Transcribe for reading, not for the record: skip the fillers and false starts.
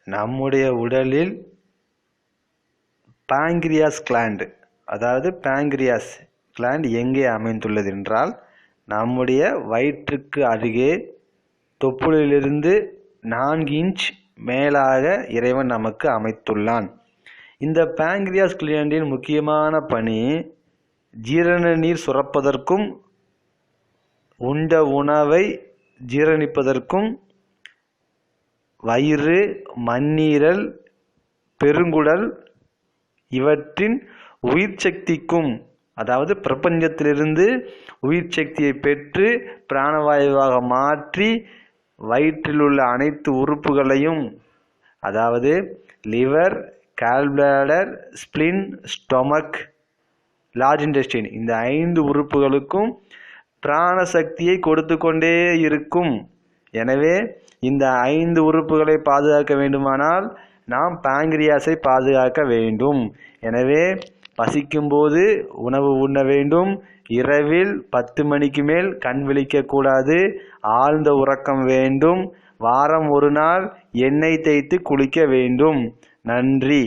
நம்முடைய உடலில் பாங்க்ரியாஸ் கிளாண்ட், அதாவது பாங்க்ரியாஸ் கிளாண்ட் எங்கே அமைந்துள்ளது என்றால் நம்முடைய வயிற்றுக்கு அருகே தொப்புளிலிருந்து 4 இன்ச் மேலாக இறைவன் நமக்கு அமைத்துள்ளான். இந்த பாங்க்ரியாஸ் கிளாண்டின் முக்கியமான பணி ஜீரண நீர் சுரப்பதற்கும் உண்ட உணவை ஜீரணிப்பதற்கும் வயிறு, மண்ணீரல், பெருங்குடல் இவற்றின் உயிர் சக்திக்கும், அதாவது பிரபஞ்சத்திலிருந்து உயிர் சக்தியை பெற்று பிராணவாயுவாக மாற்றி வயிற்றில் உள்ள அனைத்து உறுப்புகளையும், அதாவது liver, gallbladder, spleen, stomach, large intestine, இந்த 5 உறுப்புகளுக்கும் பிராண சக்தியை கொடுத்து கொண்டே இருக்கும். எனவே இந்த 5 உறுப்புகளை பாதுகாக்க வேண்டுமானால் நாம் பாங்க்ரியாஸை பாதுகாக்க வேண்டும். எனவே பசிக்கும்போது உணவு உண்ண வேண்டும். இரவில் 10 மணிக்கு மேல் கண் விழிக்கக்கூடாது. ஆழ்ந்த உறக்கம் வேண்டும். வாரம் 1 நாள் எண்ணெய் தேய்த்து குளிக்க வேண்டும். நன்றி.